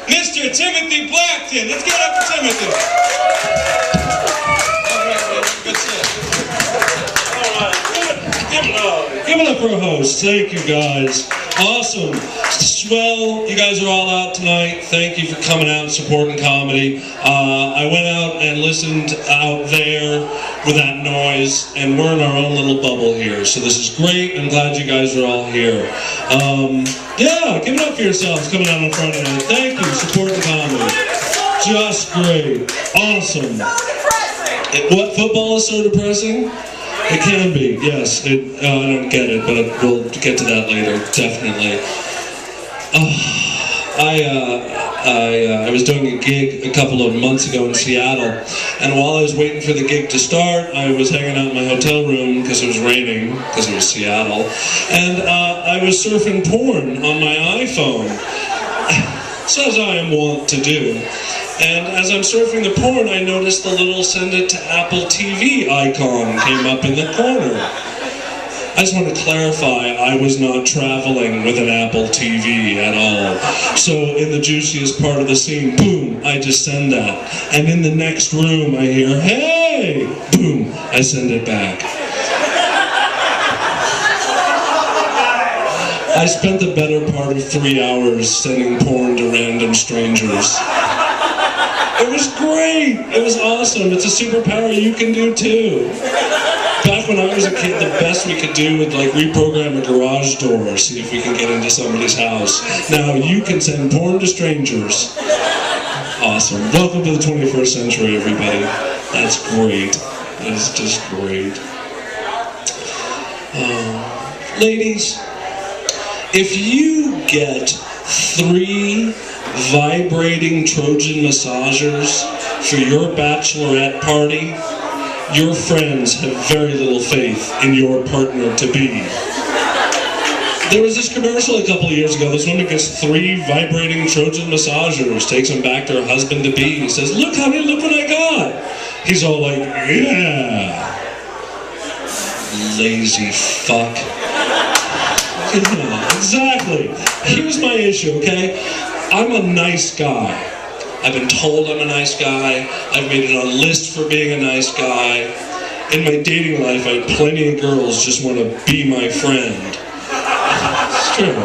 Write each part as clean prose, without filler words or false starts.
Mr. Timothy Blackton. Let's give it up for Timothy. All right, man. Good stuff. All right. Give it up. Give it up for a host. Thank you, guys. Awesome. Swell. You guys are all out tonight. Thank you for coming out and supporting comedy. I went out and listened out there with that noise, and we're in our own little bubble here. So this is great. I'm glad you guys are all here. Yeah, give it up for yourselves coming out in front of me. Thank you. Supporting comedy. Just great. Awesome. What football is so depressing? It can be, yes. I don't get it, but we'll get to that later, definitely. I was doing a gig a couple of months ago in Seattle, and while I was waiting for the gig to start, I was hanging out in my hotel room because it was raining, because it was Seattle, and I was surfing porn on my iPhone, so as I am wont to do. And as I'm surfing the porn, I noticed the little send it to Apple TV icon came up in the corner. I just want to clarify, I was not traveling with an Apple TV at all. So in the juiciest part of the scene, boom, I just send that. And in the next room, I hear, hey, boom, I send it back. I spent the better part of 3 hours sending porn to random strangers. It was great. It was awesome. It's a superpower you can do too. Back when I was a kid, the best we could do would like reprogram a garage door, see if we can get into somebody's house. Now you can send porn to strangers. Awesome. Welcome to the 21st century, everybody. That's great. That's just great. Ladies, if you get 3 vibrating Trojan massagers for your bachelorette party, your friends have very little faith in your partner-to-be. There was this commercial a couple of years ago. This woman gets 3 vibrating Trojan massagers, takes them back to her husband-to-be. He says, look, honey, look what I got. He's all like, yeah. Lazy fuck. Yeah, exactly. Here's my issue, okay? I'm a nice guy. I've been told I'm a nice guy. I've made it on a list for being a nice guy. In my dating life, I had plenty of girls just want to be my friend. It's true.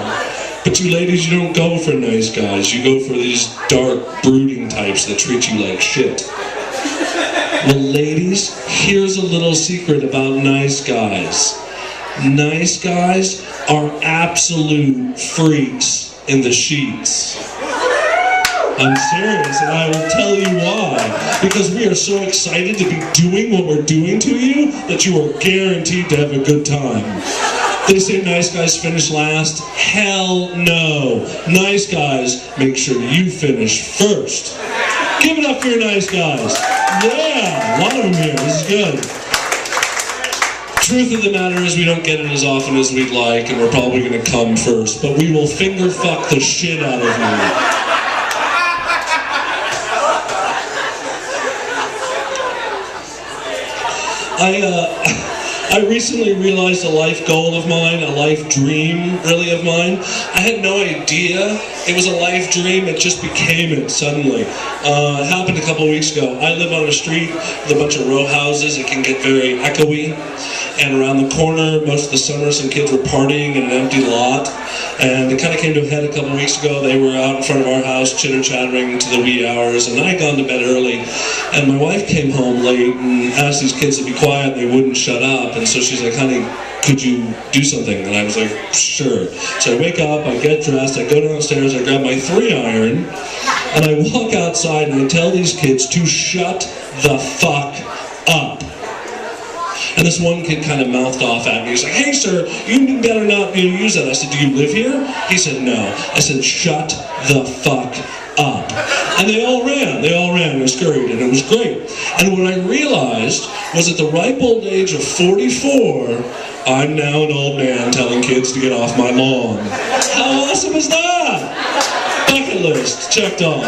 But you ladies, you don't go for nice guys. You go for these dark, brooding types that treat you like shit. Well, ladies, here's a little secret about nice guys. Nice guys are absolute freaks in the sheets. I'm serious, and I will tell you why. Because we are so excited to be doing what we're doing to you that you are guaranteed to have a good time. They say nice guys finish last. Hell no. Nice guys make sure you finish first. Give it up for your nice guys. Yeah, a lot of them here. This is good. Truth of the matter is we don't get it as often as we'd like, and we're probably going to come first, but we will finger fuck the shit out of you. I recently realized a life goal of mine, a life dream, really, of mine. I had no idea it was a life dream, it just became it suddenly. It happened a couple of weeks ago. I live on a street with a bunch of row houses. It can get very echoey. And around the corner, most of the summer, some kids were partying in an empty lot. And it kind of came to a head a couple of weeks ago. They were out in front of our house, chitter-chattering to the wee hours, and I had gone to bed early. And my wife came home late and asked these kids to be quiet, and they wouldn't shut up. And so she's like, honey, could you do something? And I was like, sure. So I wake up, I get dressed, I go downstairs, I grab my 3-iron, and I walk outside and I tell these kids to shut the fuck up. And this one kid kind of mouthed off at me. He's like, hey sir, you better not use that. I said, do you live here? He said, no. I said, shut the fuck up. And they all ran and scurried, and it was great. And what I realized was at the ripe old age of 44, I'm now an old man telling kids to get off my lawn. How awesome is that? Bucket list, checked off.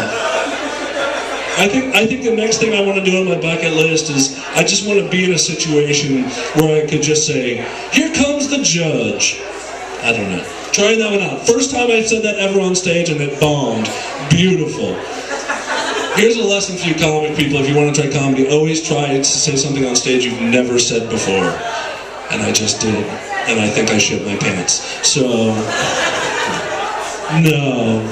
I think the next thing I want to do on my bucket list is I just want to be in a situation where I could just say, here comes the judge. I don't know. Try that one out. First time I said that ever on stage and it bombed. Beautiful. Here's a lesson for you comic people if you want to try comedy. Always try to say something on stage you've never said before. And I just did. And I think I shit my pants. So, no,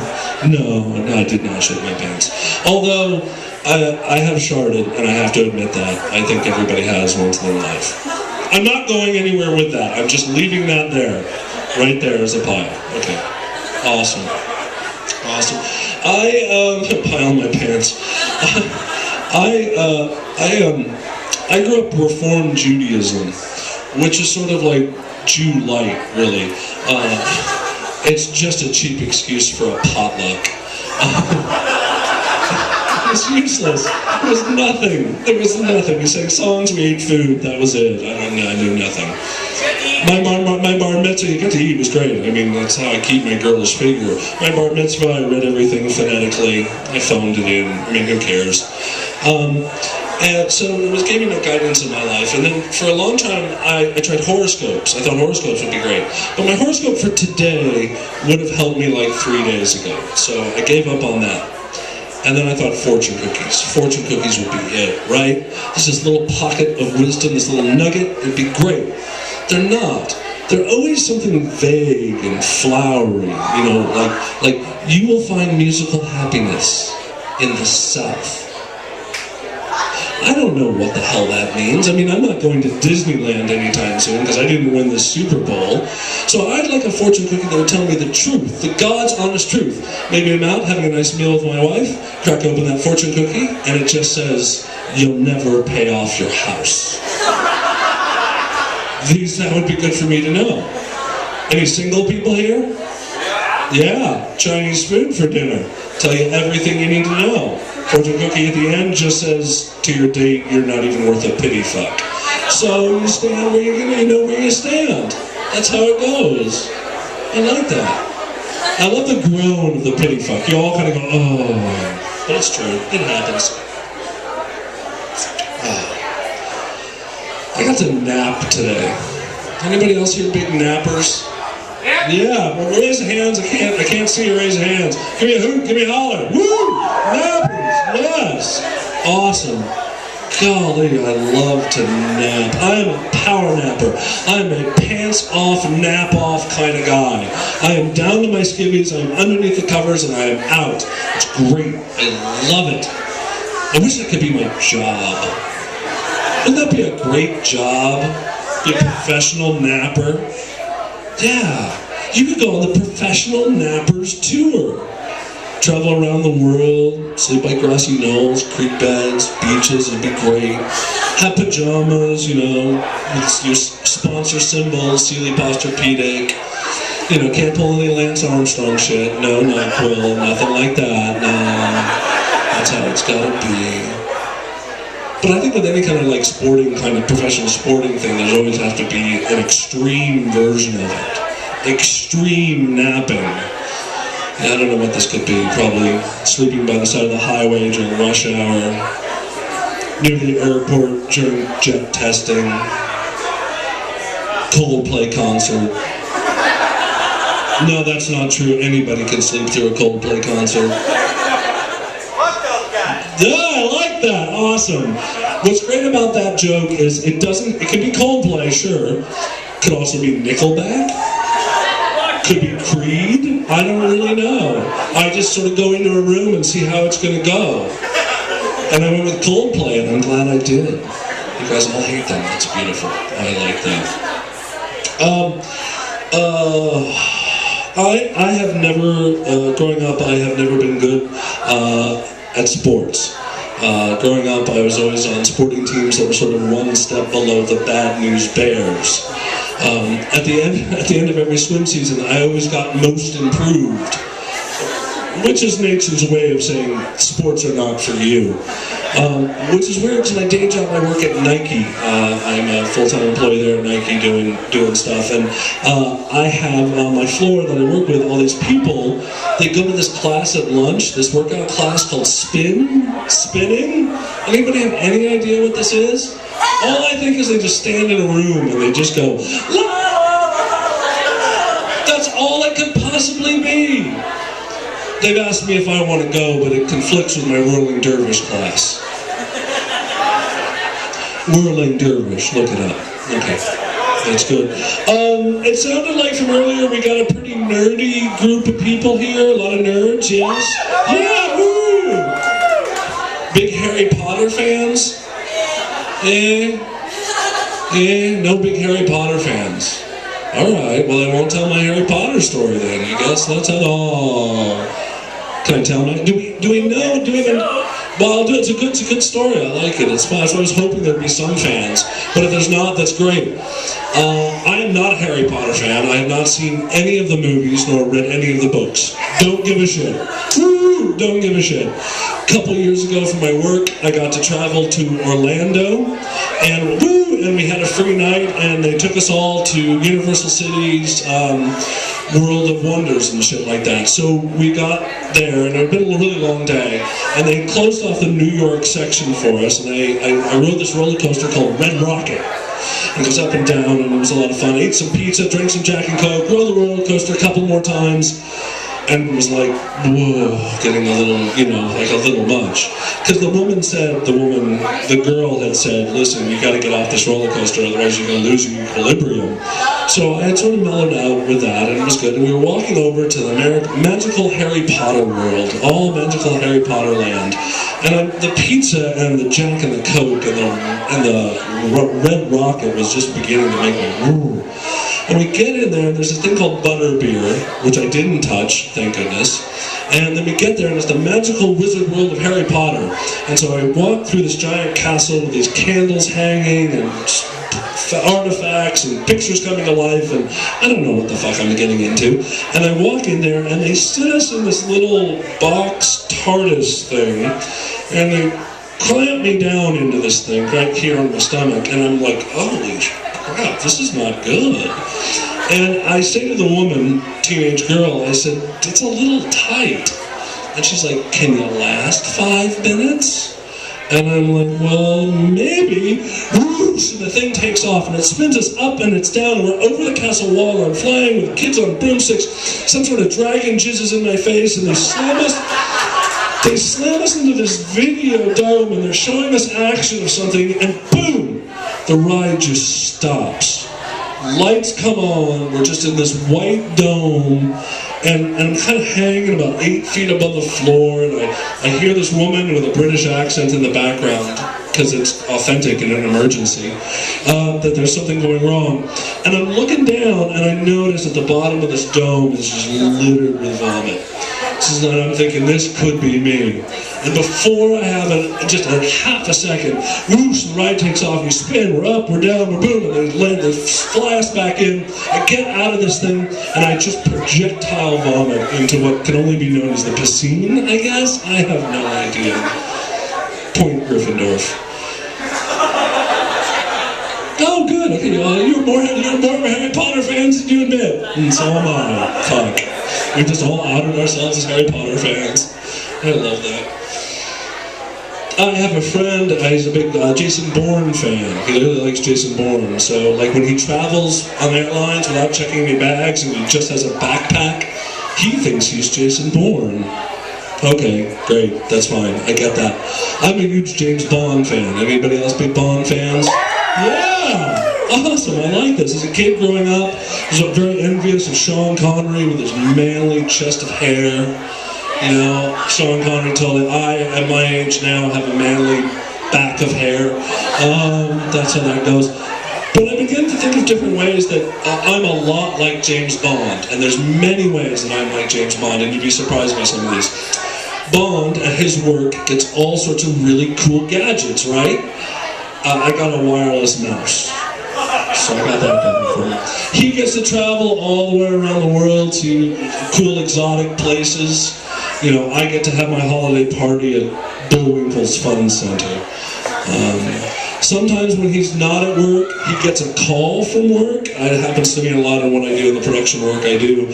I did not shit my pants. Although, I have sharded, and I have to admit that. I think everybody has once in their life. I'm not going anywhere with that. I'm just leaving that there. Right there as a pile. Okay. Awesome. Pile in my pants. I grew up Reformed Judaism, which is sort of like Jew light, really. It's just a cheap excuse for a potluck. It's useless. There was nothing. We sang songs, we ate food, that was it. I knew nothing. My bar mitzvah, you got to eat, was great. I mean, that's how I keep my girlish figure. My bar mitzvah, I read everything phonetically. I phoned it in. I mean, who cares? And so it was giving me guidance in my life. And then for a long time, I tried horoscopes. I thought horoscopes would be great. But my horoscope for today would have helped me like 3 days ago. So I gave up on that. And then I thought fortune cookies. Fortune cookies would be it, right? This is little pocket of wisdom, this little nugget, it'd be great. They're not. They're always something vague and flowery, you know, like you will find musical happiness in the South. I don't know what the hell that means. I mean, I'm not going to Disneyland anytime soon because I didn't win the Super Bowl. So I'd like a fortune cookie that would tell me the truth, the God's honest truth. Maybe I'm out having a nice meal with my wife, crack open that fortune cookie, and it just says, you'll never pay off your house. That would be good for me to know. Any single people here? Yeah, Chinese food for dinner. Tell you everything you need to know. Fortune cookie at the end just says, to your date, you're not even worth a pity fuck. So you stand where you're gonna, you know where you stand. That's how it goes. I like that. I love the groan of the pity fuck. You all kind of go, oh. But it's true. It happens. I got to nap today. Anybody else here big nappers? Yeah, well, raise hands. I can't see you raise hands. Give me a hoot, give me a holler. Woo! Nappers, yes. Awesome. Golly, I love to nap. I am a power napper. I'm a pants-off, nap-off kind of guy. I am down to my skivvies, I'm underneath the covers, and I am out. It's great. I love it. I wish that could be my job. Wouldn't that be a great job? Be a professional napper? Yeah. You could go on the Professional Nappers Tour. Travel around the world, sleep by grassy knolls, creek beds, beaches, it'd be great. Have pajamas, you know, with your sponsor symbols, Sealy Posturepedic. You know, can't pull any Lance Armstrong shit. No, NyQuil, nothing like that. No, that's how it's gotta be. But I think with any kind of like sporting, kind of professional sporting thing, there's always has to be an extreme version of it. Extreme napping. I don't know what this could be. Probably sleeping by the side of the highway during rush hour, near the airport during jet testing, Coldplay concert. No, that's not true. Anybody can sleep through a Coldplay concert. Yeah, I like that. Awesome. What's great about that joke is it can be Coldplay, sure. Could also be Nickelback. Could be Creed. I don't really know. I just sort of go into a room and see how it's going to go. And I went with Coldplay, and I'm glad I did. You guys all hate them. That's beautiful. I like that. I have never, growing up, I have never been good at sports. Growing up, I was always on sporting teams that were sort of one step below the Bad News Bears. At the end of every swim season, I always got most improved, which is nature's way of saying sports are not for you. Which is weird because my day job, I work at Nike. I'm a full-time employee there at Nike doing stuff, and I have on my floor that I work with all these people. They go to this class at lunch, this workout class called spinning. Anybody have any idea what this is? All I think is they just stand in a room and they just go, la! That's all it they've asked me if I want to go, but it conflicts with my whirling dervish class. Whirling dervish, look it up. Okay, that's good. It sounded like from earlier we got a pretty nerdy group of people here, a lot of nerds, yes? Yeah, woo! Big Harry Potter fans? No big Harry Potter fans. Alright, well I won't tell my Harry Potter story then, I guess that's it. Oh. Can I tell my, do we know, well I'll do it, it's a good story, I like it, it's fun. So I was hoping there'd be some fans, but if there's not, that's great. I am not a Harry Potter fan, I have not seen any of the movies, nor read any of the books. Don't give a shit. Woo! Don't give a shit. A couple years ago for my work, I got to travel to Orlando, and we had a free night, and they took us all to Universal City's World of Wonders and shit like that. So we got there, and it had been a really long day, and they closed off the New York section for us, and I rode this roller coaster called Red Rocket. It goes up and down, and it was a lot of fun. I ate some pizza, drank some Jack and Coke, rode the roller coaster a couple more times, and it was like, whoa, getting a little, like a little much. Because the girl had said, listen, you gotta get off this roller coaster, otherwise you're gonna lose your equilibrium. So I had sort of mellowed out with that, and it was good. And we were walking over to the magical Harry Potter world, all magical Harry Potter land. And the pizza and the Jack and the Coke and the Red Rocket was just beginning to make me woo. And we get in there, and there's this thing called butterbeer, which I didn't touch, thank goodness. And then we get there, and it's the magical wizard world of Harry Potter. And so I walk through this giant castle with these candles hanging, and artifacts, and pictures coming to life, and I don't know what the fuck I'm getting into. And I walk in there, and they sit us in this little box TARDIS thing, and they clamp me down into this thing right here on my stomach, and I'm like, holy crap, this is not good. And I say to the woman, teenage girl, I said, it's a little tight. And she's like, can you last 5 minutes? And I'm like, well, maybe. Whoosh, and the thing takes off, and it spins us up and it's down, and we're over the castle wall, and I'm flying with kids on broomsticks. Some sort of dragon jizzes in my face, and they slam us into this video dome, and they're showing us action of something, and boom, the ride just stops. Lights come on, we're just in this white dome, and I'm kind of hanging about 8 feet above the floor, and I hear this woman with a British accent in the background, because it's authentic in an emergency, that there's something going wrong. And I'm looking down, and I notice at the bottom of this dome is just littered with vomit. So I'm thinking, this could be me. And before I have just a half a second, whoosh, the ride takes off, we spin, we're up, we're down, we're boom, and they fly us back in. I get out of this thing, and I just projectile vomit into what can only be known as the piscine, I guess? I have no idea. Point Gryffindor. Oh, good, okay, you're more of a Harry Potter fans than you admit. And so am I. Fuck. We just all outed ourselves as Harry Potter fans. I love that. I have a friend, he's a big Jason Bourne fan. He really likes Jason Bourne. So, like, when he travels on airlines without checking any bags and he just has a backpack, he thinks he's Jason Bourne. Okay, great, that's fine, I get that. I'm a huge James Bond fan. Anybody else big Bond fans? Yeah! Awesome, I like this. As a kid growing up, I was very envious of Sean Connery with his manly chest of hair. You know, Sean Connery told me, I, at my age now, have a manly back of hair. That's how that goes. But I began to think of different ways that I'm a lot like James Bond, and there's many ways that I'm like James Bond, and you'd be surprised by some of these. Bond, at his work, gets all sorts of really cool gadgets, right? I got a wireless mouse. So I got that going for me. He gets to travel all the way around the world to cool exotic places. You know, I get to have my holiday party at Bullwinkle's Fun Center. Sometimes when he's not at work, he gets a call from work. It happens to me a lot in what I do, in the production work I do.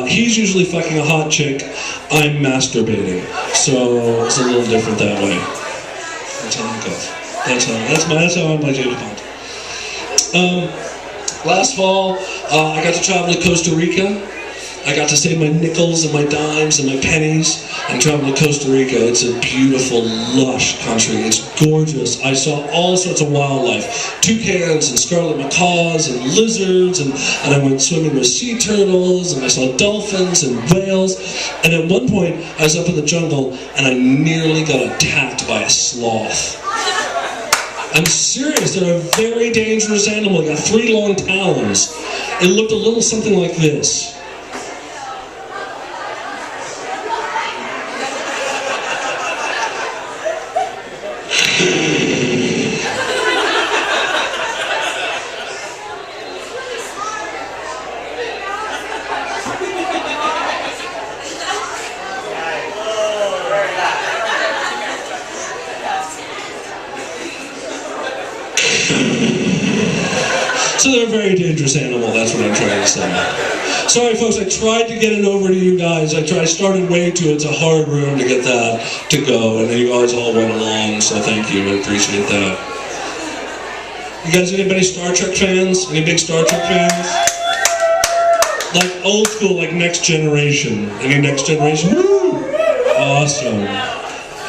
He's usually fucking a hot chick. I'm masturbating. So it's a little different that way. That's how it goes. That's how I'm like James Bond. Last fall, I got to travel to Costa Rica. I got to save my nickels and my dimes and my pennies and travel to Costa Rica. It's a beautiful, lush country. It's gorgeous. I saw all sorts of wildlife. Toucans and scarlet macaws and lizards, and I went swimming with sea turtles, and I saw dolphins and whales. And at one point, I was up in the jungle, and I nearly got attacked by a sloth. I'm serious, they're a very dangerous animal. They got 3 long talons. It looked a little something like this. So they're a very dangerous animal, that's what I'm trying to say. Sorry folks, I tried to get it over to you guys. I started way too, it's a hard room to get that to go, and you guys all went along, so thank you, I appreciate that. You guys, anybody Star Trek fans? Any big Star Trek fans? Like old school, like Next Generation. Any Next Generation? Woo! Awesome.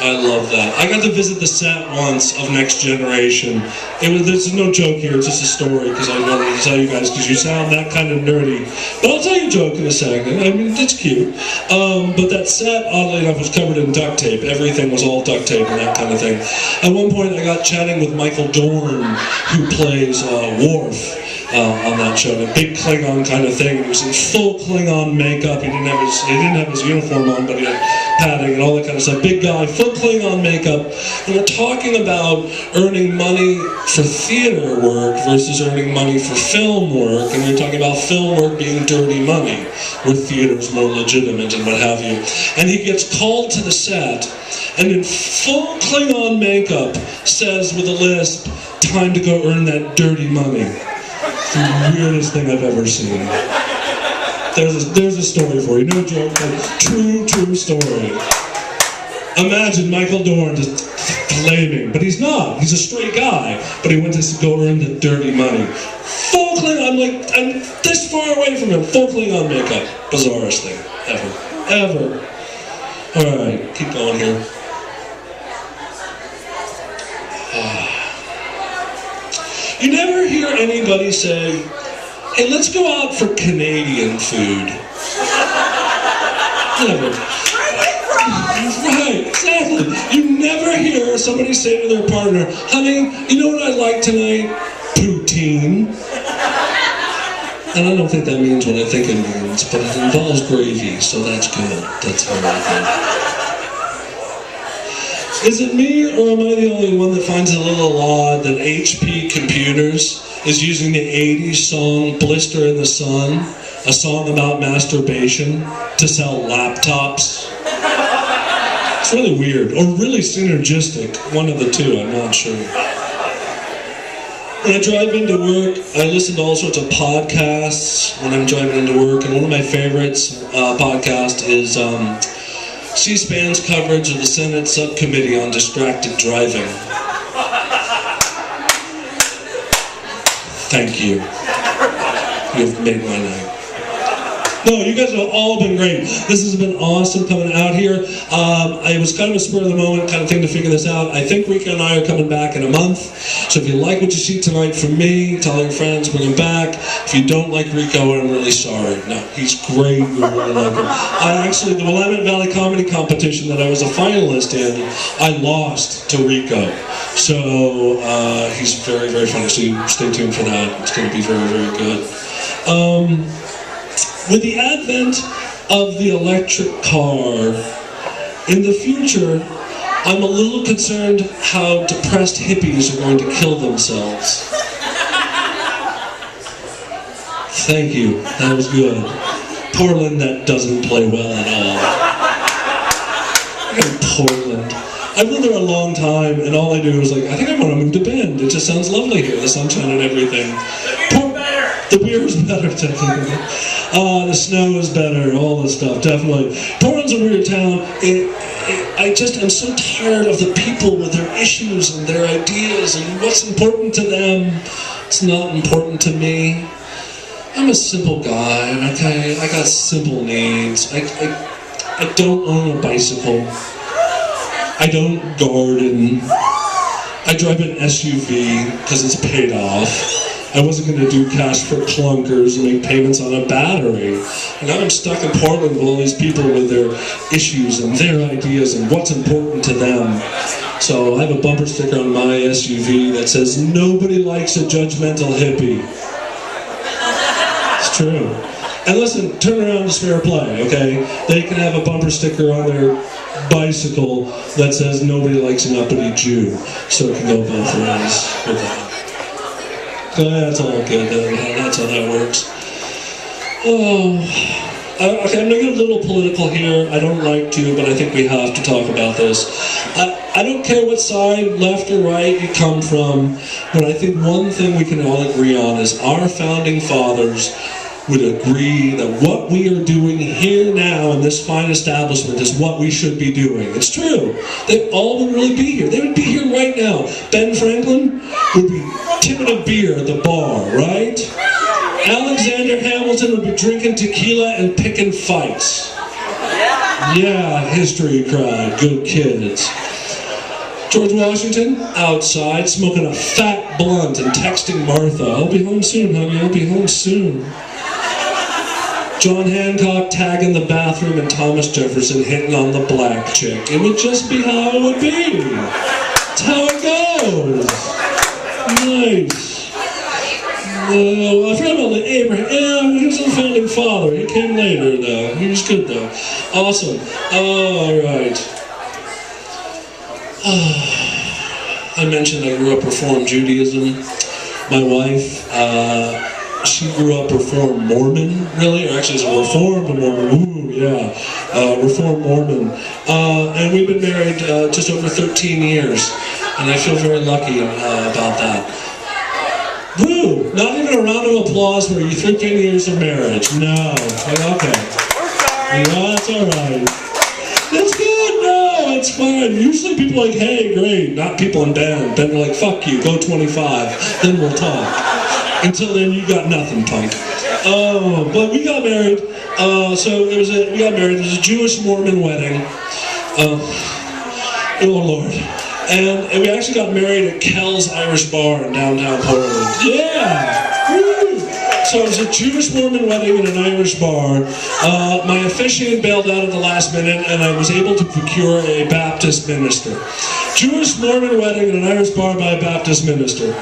I love that. I got to visit the set once of Next Generation. This is no joke here, it's just a story, because I wanted to tell you guys, because you sound that kind of nerdy. But I'll tell you a joke in a second. I mean, it's cute. But that set, oddly enough, was covered in duct tape. Everything was all duct tape and that kind of thing. At one point, I got chatting with Michael Dorn, who plays Worf. On that show, a big Klingon kind of thing. He was in full Klingon makeup. He didn't have his uniform on, but he had padding and all that kind of stuff. Big guy, full Klingon makeup. And we're talking about earning money for theater work versus earning money for film work. And we're talking about film work being dirty money, where theater's more legitimate and what have you. And he gets called to the set, and in full Klingon makeup says with a lisp, "Time to go earn that dirty money." It's the weirdest thing I've ever seen. There's a story for you. No joke, but true story. Imagine Michael Dorn just flaming, but he's not. He's a straight guy, but he went to go earn the dirty money. Full Klingon, I'm this far away from him. Full Klingon makeup. Bizarrest thing ever. All right, keep going here. You never hear anybody say, "Hey, let's go out for Canadian food." Never. Right, exactly. You never hear somebody say to their partner, "Honey, you know what I'd like tonight? Poutine." And I don't think that means what I think it means, but it involves gravy, so that's good. That's all right. Is it me, or am I the only one that finds it a little odd that HP Computers is using the 80s song Blister in the Sun, a song about masturbation, to sell laptops? It's really weird, or really synergistic, one of the two, I'm not sure. When I drive into work, I listen to all sorts of podcasts when I'm driving into work, and one of my favorites podcast is C-SPAN's coverage of the Senate Subcommittee on Distracted Driving. Thank you. You've made my night. No, you guys have all been great. This has been awesome coming out here. It was kind of a spur of the moment kind of thing to figure this out. I think Rico and I are coming back in a month. So if you like what you see tonight from me, tell your friends, bring him back. If you don't like Rico, I'm really sorry. No, he's great. You really like him. The Willamette Valley Comedy Competition that I was a finalist in, I lost to Rico. So he's very, very funny. So you stay tuned for that. It's going to be very, very good. With the advent of the electric car, in the future, I'm a little concerned how depressed hippies are going to kill themselves. Thank you, that was good. Portland, that doesn't play well at all. Portland. I've lived there a long time, and all I do is I think I want to move to Bend. It just sounds lovely here, the sunshine and everything. The beer is better, definitely. The snow is better, all this stuff, definitely. Portland's a weird town. I'm so tired of the people with their issues and their ideas and what's important to them. It's not important to me. I'm a simple guy, okay? I got simple needs. I don't own a bicycle. I don't garden. I drive an SUV because it's paid off. I wasn't going to do cash for clunkers and make payments on a battery. And now I'm stuck in Portland with all these people with their issues and their ideas and what's important to them. So I have a bumper sticker on my SUV that says, "Nobody likes a judgmental hippie." It's true. And listen, turn around is fair play, okay? They can have a bumper sticker on their bicycle that says, "Nobody likes an uppity Jew." So it can go both ways with that. So that's all good, then. That's how that works. Oh, okay, I'm going to get a little political here. I don't like to, but I think we have to talk about this. I don't care what side, left or right, you come from, but I think one thing we can all agree on is our founding fathers would agree that what we are doing here now in this fine establishment is what we should be doing. It's true. They all would really be here. They would be here right now. Ben Franklin would be tipping a beer at the bar, right? Alexander Hamilton would be drinking tequila and picking fights. Yeah, history cried. Good kids. George Washington, outside, smoking a fat blunt and texting Martha, "I'll be home soon, honey, I'll be home soon." John Hancock tagging the bathroom and Thomas Jefferson hitting on the black chick. It would just be how it would be. That's how it goes. Nice. I forgot about the Abraham. Yeah, he was a founding father. He came later, though. He was good, though. Awesome. All right. I mentioned I grew up Reform Judaism. My wife, she grew up Reform Mormon, really, or actually it's a Reformed Mormon. Ooh, yeah, Reformed Mormon. And we've been married just over 13 years, and I feel very lucky about that. Woo! Not even a round of applause for you 13 years of marriage. No. Okay. Yeah, that's all right. That's good. No, it's fine. Usually people are like, "Hey, great." Not people in band. Then they're like, "Fuck you. Go 25. Then we'll talk." Until then, you got nothing, punk. But we got married. We got married. It was a Jewish Mormon wedding. Oh Lord. And we actually got married at Kel's Irish Bar in downtown Portland. Yeah! Woo! So it was a Jewish Mormon wedding in an Irish bar. My officiant bailed out at the last minute, and I was able to procure a Baptist minister. Jewish Mormon wedding in an Irish bar by a Baptist minister.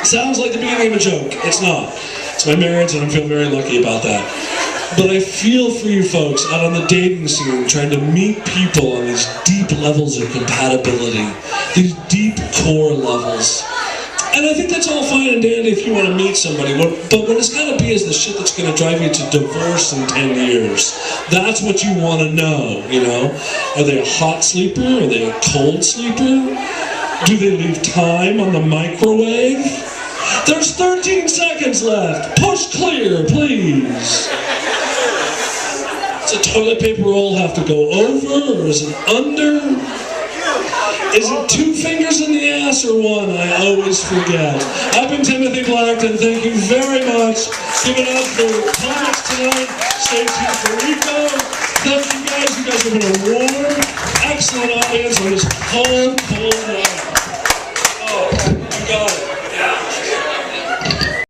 Sounds like the beginning of a joke. It's not. It's my marriage, and I feel very lucky about that. But I feel for you folks out on the dating scene trying to meet people on these deep levels of compatibility, these deep core levels. And I think that's all fine and dandy if you want to meet somebody, but what it's got to be is the shit that's going to drive you to divorce in 10 years. That's what you want to know, you know? Are they a hot sleeper? Are they a cold sleeper? Do they leave time on the microwave? There's 13 seconds left. Push clear, please. Does a toilet paper roll have to go over, or is it under? Is it 2 fingers in the ass or 1? I always forget. I've been Timothy Blackton. Thank you very much. Give it up for comments tonight. Stay tuned for Rico. Thank you guys. You guys have been a warm, excellent audience on this cold, cold night. Oh, you got it.